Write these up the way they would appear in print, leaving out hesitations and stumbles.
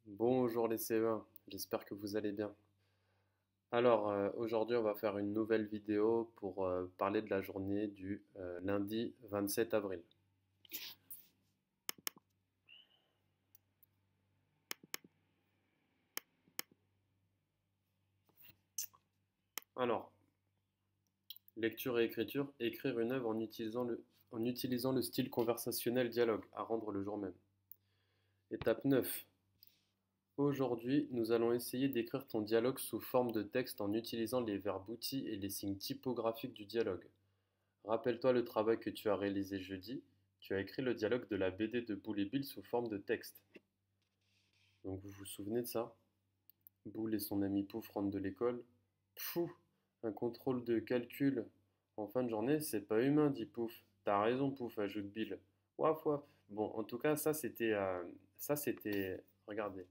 Bonjour les CE1, j'espère que vous allez bien. Alors, aujourd'hui, on va faire une nouvelle vidéo pour parler de la journée du lundi 27 avril. Alors, lecture et écriture, écrire une œuvre en utilisant le style conversationnel dialogue, à rendre le jour même. Étape 9. Aujourd'hui, nous allons essayer d'écrire ton dialogue sous forme de texte en utilisant les verbes outils et les signes typographiques du dialogue. Rappelle-toi le travail que tu as réalisé jeudi. Tu as écrit le dialogue de la BD de Boule et Bill sous forme de texte. Donc vous vous souvenez de ça? Boule et son ami Pouf rentrent de l'école. Pfou, un contrôle de calcul en fin de journée, c'est pas humain, dit Pouf. T'as raison, Pouf, ajoute Bill. Waf waf. Bon, en tout cas, regardez,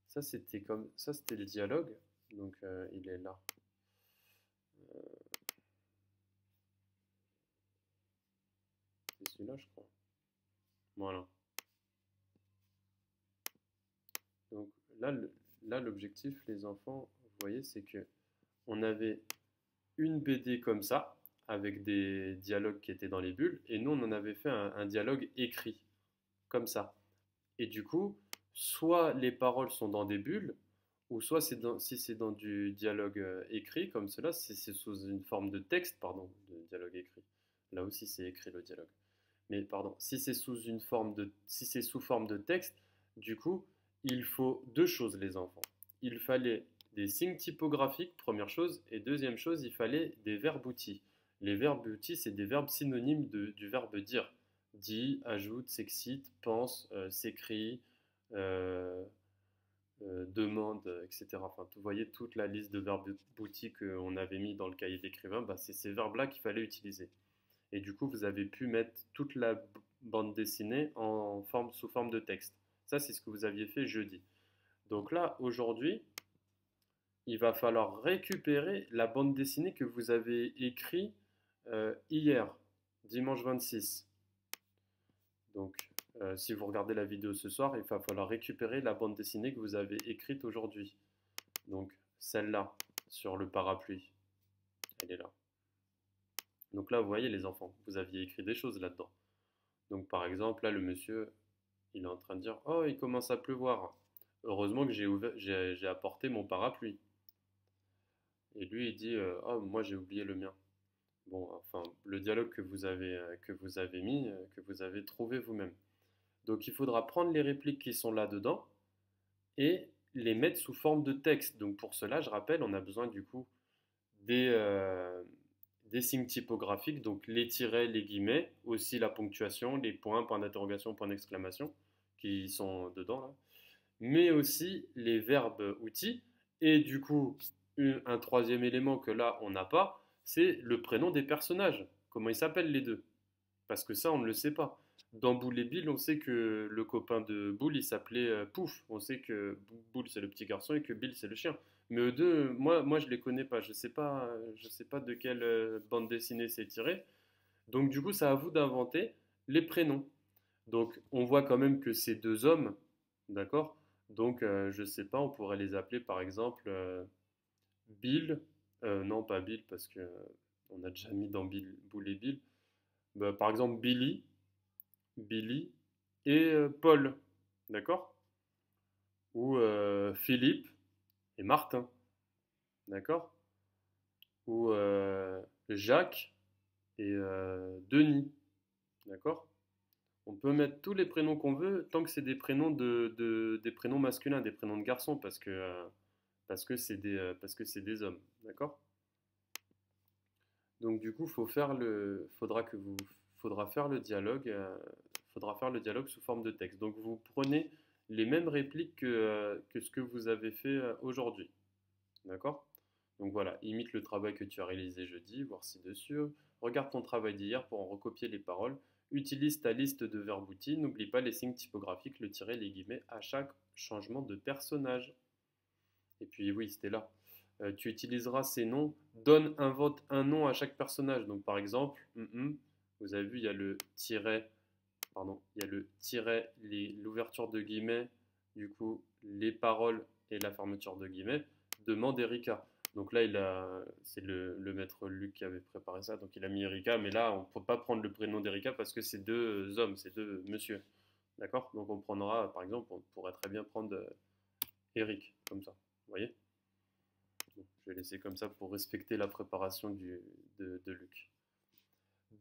ça c'était le dialogue. Donc il est là. C'est celui-là, je crois. Voilà. Donc là, l'objectif, les enfants, vous voyez, c'est que on avait une BD comme ça, avec des dialogues qui étaient dans les bulles, et nous, on en avait fait un dialogue écrit, comme ça. Et du coup, soit les paroles sont dans des bulles, ou soit si c'est dans du dialogue écrit, comme cela, si c'est sous une forme de texte, pardon, de dialogue écrit. Là aussi, c'est écrit le dialogue. Mais pardon, si c'est sous forme de texte, du coup, il faut deux choses, les enfants. Il fallait des signes typographiques, première chose, et deuxième chose, il fallait des verbes outils. Les verbes outils, c'est des verbes synonymes du verbe dire. Dit, ajoute, s'excite, pense, s'écrit, euh, demande, etc. Enfin, vous voyez toute la liste de verbes outils qu'on avait mis dans le cahier d'écrivain, bah, c'est ces verbes-là qu'il fallait utiliser. Et du coup, vous avez pu mettre toute la bande dessinée sous forme de texte. Ça, c'est ce que vous aviez fait jeudi. Donc là, aujourd'hui, il va falloir récupérer la bande dessinée que vous avez écrite hier, dimanche 26. Donc, si vous regardez la vidéo ce soir, il va falloir récupérer la bande dessinée que vous avez écrite aujourd'hui. Donc, celle-là, sur le parapluie, elle est là. Donc là, vous voyez les enfants, vous aviez écrit des choses là-dedans. Donc par exemple, là, le monsieur, il est en train de dire, oh, il commence à pleuvoir. Heureusement que j'ai apporté mon parapluie. Et lui, il dit, oh, moi, j'ai oublié le mien. Bon, enfin, le dialogue que vous avez mis, que vous avez trouvé vous-même. Donc il faudra prendre les répliques qui sont là-dedans et les mettre sous forme de texte. Donc pour cela, je rappelle, on a besoin du coup des, euh, des signes typographiques, donc les tirets, les guillemets, aussi la ponctuation, les points, point d'interrogation, point d'exclamation, qui sont dedans là, mais aussi les verbes outils. Et du coup, un troisième élément que là, on n'a pas, c'est le prénom des personnages. Comment ils s'appellent les deux? Parce que ça, on ne le sait pas. Dans Boule et Bill, on sait que le copain de Boule, il s'appelait Pouf. On sait que Boule, c'est le petit garçon et que Bill, c'est le chien. Mais eux deux, moi, je les connais pas. Je sais pas de quelle bande dessinée c'est tiré. Donc, du coup, c'est à vous d'inventer les prénoms. Donc, on voit quand même que c'est deux hommes, d'accord? Donc, je sais pas, on pourrait les appeler par exemple Bill. Non, pas Bill, parce que on a déjà mis dans Bill, Boule et Bill. Bah, par exemple, Billy et Paul, d'accord? Ou Philippe et Martin, d'accord? Ou Jacques et Denis, d'accord? On peut mettre tous les prénoms qu'on veut tant que c'est des prénoms des prénoms masculins, des prénoms de garçons parce que c'est des hommes, d'accord? Donc du coup, faudra faire faudra faire le dialogue sous forme de texte. Donc vous prenez les mêmes répliques que ce que vous avez fait aujourd'hui, d'accord? Donc voilà, imite le travail que tu as réalisé jeudi, voir ci-dessus. Regarde ton travail d'hier pour en recopier les paroles. Utilise ta liste de verbes outils. N'oublie pas les signes typographiques, le tiret, les guillemets à chaque changement de personnage. Et puis oui, c'était là. Tu utiliseras ces noms. Invente un nom à chaque personnage. Donc par exemple, vous avez vu, il y a le tiret, pardon, il y a le tiret, l'ouverture de guillemets, du coup, les paroles et la fermeture de guillemets, demande Erika. Donc là, c'est le maître Luc qui avait préparé ça, donc il a mis Erika, mais là, on ne peut pas prendre le prénom d'Erika parce que c'est deux hommes, c'est deux monsieur. D'accord? Donc on prendra, par exemple, on pourrait très bien prendre Eric, comme ça. Vous voyez? Donc, je vais laisser comme ça pour respecter la préparation de Luc.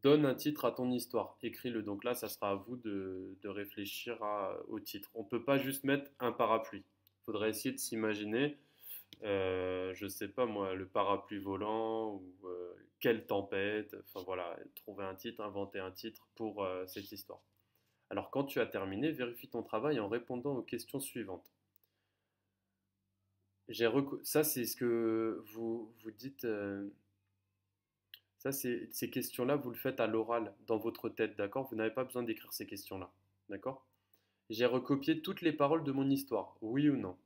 Donne un titre à ton histoire, écris-le. Donc là, ça sera à vous de réfléchir au titre. On ne peut pas juste mettre un parapluie. Il faudrait essayer de s'imaginer, je ne sais pas moi, le parapluie volant ou quelle tempête. Enfin voilà, trouver un titre, inventer un titre pour cette histoire. Alors quand tu as terminé, vérifie ton travail en répondant aux questions suivantes. Ça, c'est ce que vous dites. Ça, ces questions-là, vous le faites à l'oral, dans votre tête, d'accord? Vous n'avez pas besoin d'écrire ces questions-là, d'accord? J'ai recopié toutes les paroles de mon histoire, oui ou non?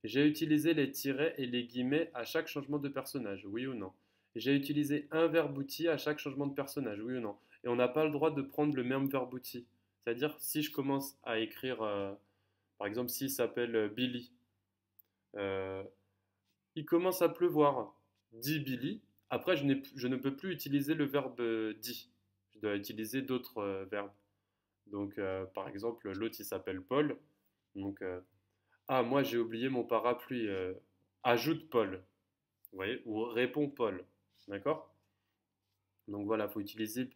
J'ai utilisé les tirets et les guillemets à chaque changement de personnage, oui ou non? J'ai utilisé un verbe outil à chaque changement de personnage, oui ou non? Et on n'a pas le droit de prendre le même verbe outil. C'est-à-dire, si je commence à écrire, par exemple, s'il s'appelle Billy, euh, il commence à pleuvoir. Dit Billy. Après, je ne peux plus utiliser le verbe dit. Je dois utiliser d'autres verbes. Donc, par exemple, l'autre, il s'appelle Paul. Donc, ah, moi, j'ai oublié mon parapluie. Ajoute Paul. Vous voyez? Ou réponds Paul. D'accord? Donc, voilà, faut utiliser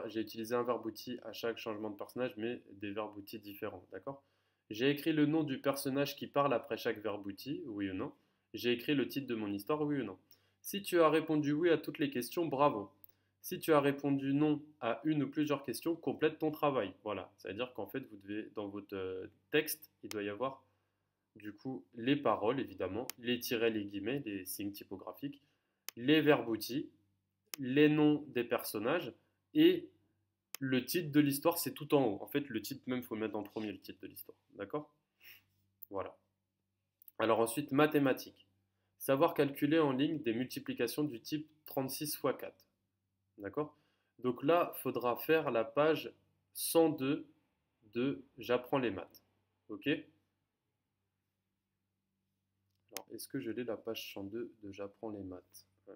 j'ai utilisé un verbe outil à chaque changement de personnage, mais des verbes outils différents. D'accord? J'ai écrit le nom du personnage qui parle après chaque verbe outil, oui ou non? J'ai écrit le titre de mon histoire, oui ou non? Si tu as répondu oui à toutes les questions, bravo. Si tu as répondu non à une ou plusieurs questions, complète ton travail. Voilà, ça veut dire qu'en fait, vous devez, dans votre texte, il doit y avoir du coup les paroles, évidemment, les tirets, les guillemets, les signes typographiques, les verbes outils, les noms des personnages et le titre de l'histoire, c'est tout en haut. En fait, le titre même, il faut le mettre en premier, le titre de l'histoire. D'accord? Voilà. Alors ensuite, mathématiques. Savoir calculer en ligne des multiplications du type 36 x 4. D'accord? Donc là, il faudra faire la page 102 de J'apprends les maths. Ok? Alors, est-ce que je l'ai la page 102 de J'apprends les maths? Je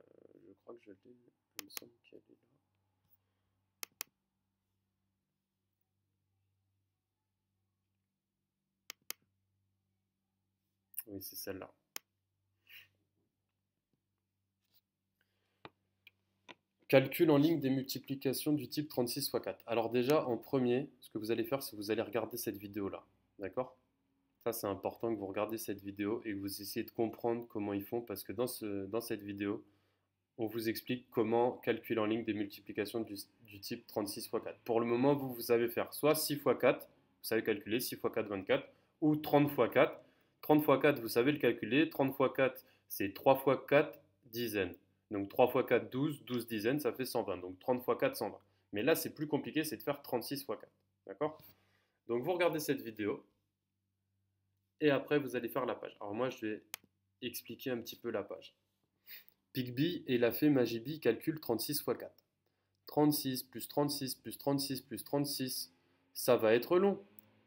crois que je l'ai. Il me semble qu'elle est là. Oui, c'est celle-là. Calcul en ligne des multiplications du type 36 x 4. Alors déjà, en premier, ce que vous allez faire, c'est que vous allez regarder cette vidéo-là. D'accord? Ça, c'est important que vous regardiez cette vidéo et que vous essayez de comprendre comment ils font parce que dans cette vidéo, on vous explique comment calculer en ligne des multiplications du type 36 x 4. Pour le moment, vous savez faire soit 6 x 4, vous savez calculer 6 x 4, 24, ou 30 x 4. 30 x 4, vous savez le calculer. 30 x 4, c'est 3 x 4, dizaines. Donc 3 x 4, 12, 12 dizaines, ça fait 120. Donc 30 x 4, 120. Mais là, c'est plus compliqué, c'est de faire 36 x 4. D'accord? Donc vous regardez cette vidéo et après, vous allez faire la page. Alors moi, je vais expliquer un petit peu la page. Pigby et la fée Magibi calculent 36 x 4. 36 plus 36 plus 36 plus 36, ça va être long.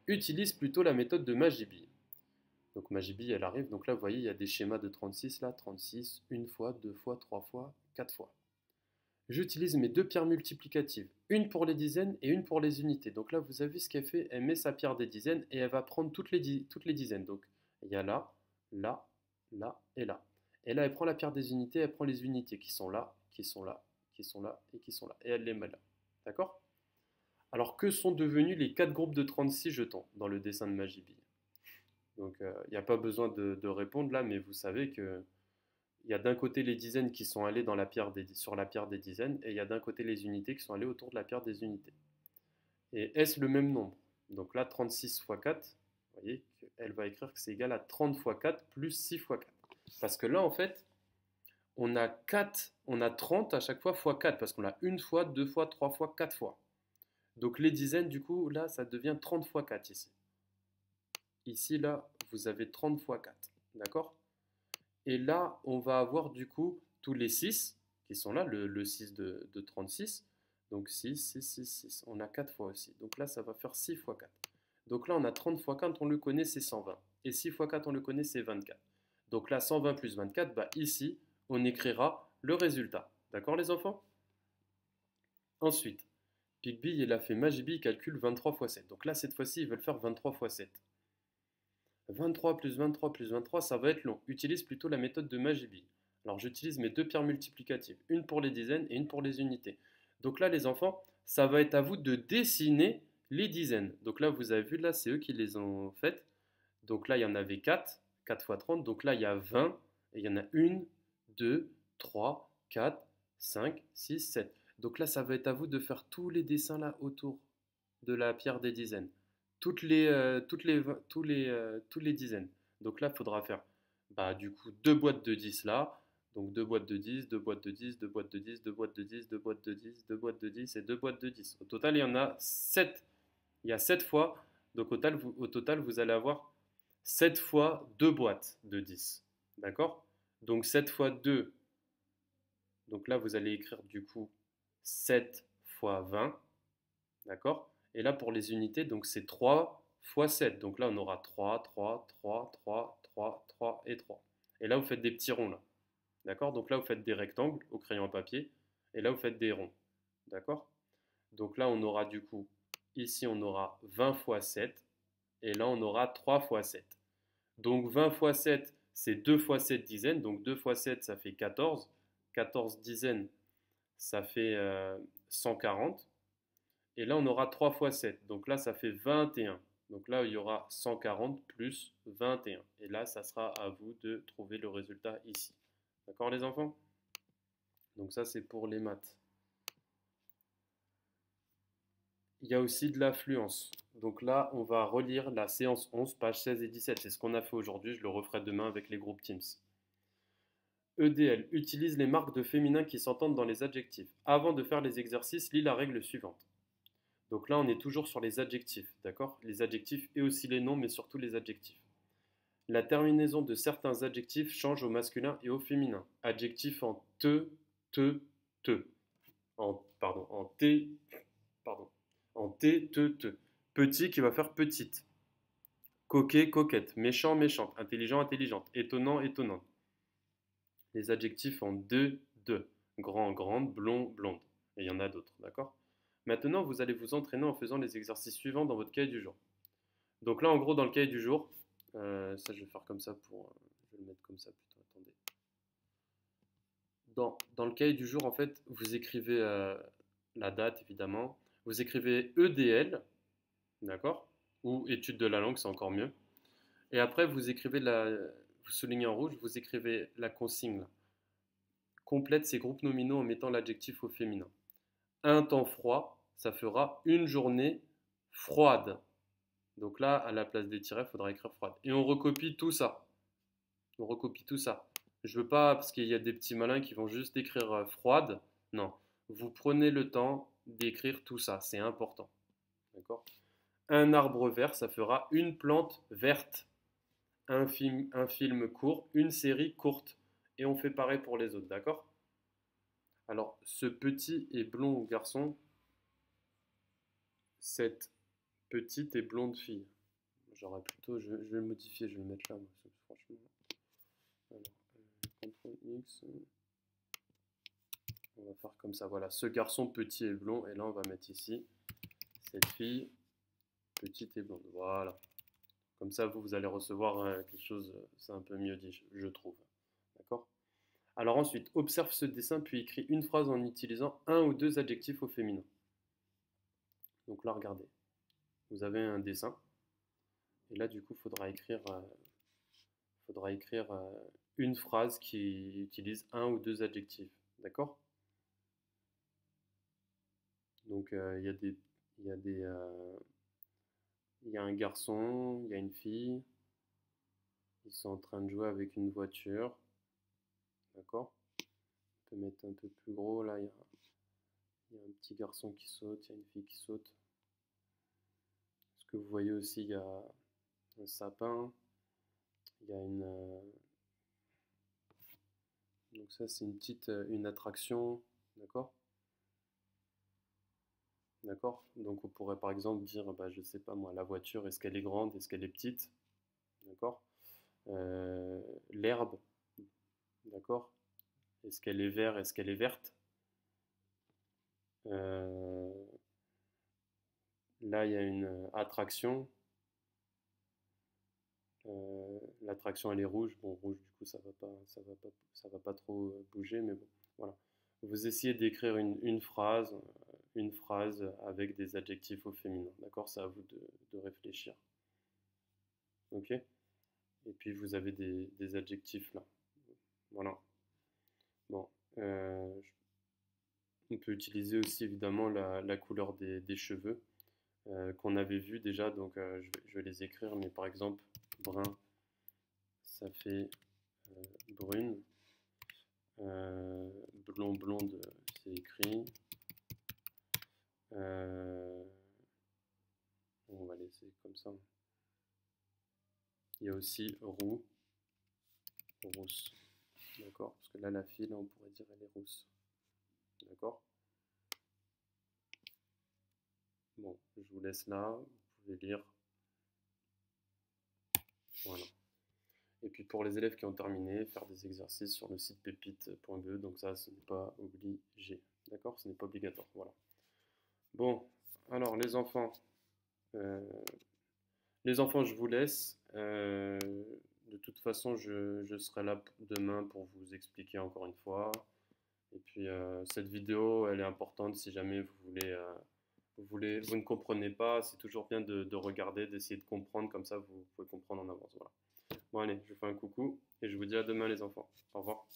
Utilise plutôt la méthode de Magibi. Donc Magibi, elle arrive. Donc là, vous voyez, il y a des schémas de 36 là. 36, une fois, deux fois, trois fois, quatre fois. J'utilise mes deux pierres multiplicatives, une pour les dizaines et une pour les unités. Donc là, vous avez vu ce qu'elle fait. Elle met sa pierre des dizaines et elle va prendre toutes les dizaines. Donc il y a là, là, là et là. Et là, elle prend la pierre des unités, elle prend les unités qui sont là, qui sont là, qui sont là et qui sont là. Et elle les met là. D'accord? Alors que sont devenus les 4 groupes de 36 jetons dans le dessin de Magibi? Donc il n'y a pas besoin de répondre là, mais vous savez que il y a d'un côté les dizaines qui sont allées sur la pierre des dizaines, et il y a d'un côté les unités qui sont allées autour de la pierre des unités. Et est-ce le même nombre? Donc là, 36 x 4, vous voyez qu'elle va écrire que c'est égal à 30 x 4 plus 6 x 4. Parce que là, en fait, on a 30 à chaque fois x 4, parce qu'on a une fois, deux fois, trois fois, quatre fois. Donc les dizaines, du coup, là, ça devient 30 x 4 ici. Ici, là, vous avez 30 x 4. D'accord? Et là, on va avoir du coup tous les 6 qui sont là, le 6 de 36. Donc 6, 6, 6, 6. On a 4 fois aussi. Donc là, ça va faire 6 x 4. Donc là, on a 30 fois 4, on le connaît, c'est 120. Et 6 fois 4, on le connaît, c'est 24. Donc là, 120 plus 24, bah ici, on écrira le résultat. D'accord les enfants? Ensuite, Bigby, il a fait Magibi, il calcule 23 fois 7. Donc là, cette fois-ci, ils veulent faire 23 fois 7. 23 plus 23 plus 23, ça va être long. Utilise plutôt la méthode de Magibi. Alors j'utilise mes deux pierres multiplicatives, une pour les dizaines et une pour les unités. Donc là, les enfants, ça va être à vous de dessiner les dizaines. Donc là, vous avez vu, là, c'est eux qui les ont faites. Donc là, il y en avait 4, 4 fois 30. Donc là, il y a 20, et il y en a 1, 2, 3, 4, 5, 6, 7. Donc là, ça va être à vous de faire tous les dessins là autour de la pierre des dizaines. Tous les dizaines. Donc là, il faudra faire bah, du coup deux boîtes de 10 là. Donc deux boîtes de 10, deux boîtes de 10, deux boîtes de 10, deux boîtes de 10, deux boîtes de 10, deux boîtes de 10 et deux boîtes de 10. Au total, il y en a 7. Il y a 7 fois. Donc au total, vous allez avoir 7 fois 2 boîtes de 10. D'accord? Donc 7 fois 2. Donc là, vous allez écrire du coup 7 fois 20. D'accord? Et là, pour les unités, donc c'est 3 fois 7. Donc là, on aura 3, 3, 3, 3, 3, 3 et 3. Et là, vous faites des petits ronds là. D'accord? Donc là, vous faites des rectangles au crayon à papier. Et là, vous faites des ronds. D'accord? Donc là, on aura du coup, ici, on aura 20 fois 7. Et là, on aura 3 fois 7. Donc 20 fois 7, c'est 2 fois 7 dizaines. Donc 2 fois 7, ça fait 14. 14 dizaines, ça fait 140. Et là, on aura 3 fois 7. Donc là, ça fait 21. Donc là, il y aura 140 plus 21. Et là, ça sera à vous de trouver le résultat ici. D'accord, les enfants? Donc ça, c'est pour les maths. Il y a aussi de l'affluence. Donc là, on va relire la séance 11, pages 16 et 17. C'est ce qu'on a fait aujourd'hui. Je le referai demain avec les groupes Teams. EDL utilise les marques de féminin qui s'entendent dans les adjectifs. Avant de faire les exercices, lis la règle suivante. Donc là, on est toujours sur les adjectifs, d'accord? Les adjectifs et aussi les noms, mais surtout les adjectifs. La terminaison de certains adjectifs change au masculin et au féminin. Adjectif en te. En t, pardon. En te. Petit qui va faire petite. Coquet, coquette. Méchant, méchante. Intelligent, intelligente. Étonnant, étonnante. Les adjectifs en de. Grand, grande, blond, blonde. Et il y en a d'autres, d'accord? Maintenant, vous allez vous entraîner en faisant les exercices suivants dans votre cahier du jour. Donc là, en gros, dans le cahier du jour, ça je vais faire comme ça pour... je vais le mettre comme ça plutôt, attendez. Dans le cahier du jour, en fait, vous écrivez la date, évidemment. Vous écrivez EDL, d'accord? Ou étude de la langue, c'est encore mieux. Et après, vous écrivez vous soulignez en rouge, vous écrivez la consigne. Là. Complète ces groupes nominaux en mettant l'adjectif au féminin. Un temps froid, ça fera une journée froide. Donc là, à la place des tirets, il faudra écrire froide. Et on recopie tout ça. On recopie tout ça. Je veux pas, parce qu'il y a des petits malins qui vont juste écrire froide. Non. Vous prenez le temps d'écrire tout ça. C'est important. D'accord? Un arbre vert, ça fera une plante verte. Un film court, une série courte. Et on fait pareil pour les autres. D'accord? Alors, ce petit et blond garçon, cette petite et blonde fille. J'aurais plutôt, je vais le modifier, je vais le mettre là, moi, franchement. Alors, CTRL X, on va faire comme ça, voilà. Ce garçon petit et blond, et là on va mettre ici, cette fille petite et blonde, voilà. Comme ça, vous allez recevoir quelque chose, c'est un peu mieux dit, je trouve. D'accord? Alors ensuite, observe ce dessin, puis écris une phrase en utilisant un ou deux adjectifs au féminin. Donc là, regardez. Vous avez un dessin, et là, du coup, il faudra écrire une phrase qui utilise un ou deux adjectifs. D'accord? Donc il y a un garçon, il y a une fille, ils sont en train de jouer avec une voiture. D'accord? On peut mettre un peu plus gros là, il y a un petit garçon qui saute, il y a une fille qui saute. Ce que vous voyez aussi, il y a un sapin, il y a donc ça c'est une attraction, d'accord? D'accord? Donc on pourrait par exemple dire, bah, je sais pas moi, la voiture, est-ce qu'elle est grande, est-ce qu'elle est petite? D'accord? L'herbe, d'accord? Est-ce qu'elle est verte, est-ce qu'elle est verte? Euh, Là, il y a une attraction. L'attraction, elle est rouge. Bon, rouge, du coup, ça va pas trop bouger, mais bon, voilà. Vous essayez d'écrire une phrase avec des adjectifs au féminin. D'accord? C'est à vous de réfléchir. Ok? Et puis, vous avez des adjectifs là. Voilà. Bon. On peut utiliser aussi évidemment la couleur des cheveux qu'on avait vu déjà. Donc, je vais les écrire, mais par exemple, brun, ça fait brune. Blond, blonde, c'est écrit. Euh, on va laisser comme ça. Il y a aussi roux, rousse. D'accord? Parce que là, la fille, là, on pourrait dire elle est rousse. D'accord? Bon, je vous laisse là. Vous pouvez lire. Voilà. Et puis pour les élèves qui ont terminé, faire des exercices sur le site pépite.be. Donc ça, ce n'est pas obligé. D'accord? Ce n'est pas obligatoire. Voilà. Bon, alors euh, les enfants, je vous laisse. De toute façon, je serai là demain pour vous expliquer encore une fois. Et puis cette vidéo, elle est importante si jamais vous ne comprenez pas. C'est toujours bien de regarder, d'essayer de comprendre, comme ça vous pouvez comprendre en avance. Voilà. Bon allez, je vous fais un coucou et je vous dis à demain les enfants. Au revoir.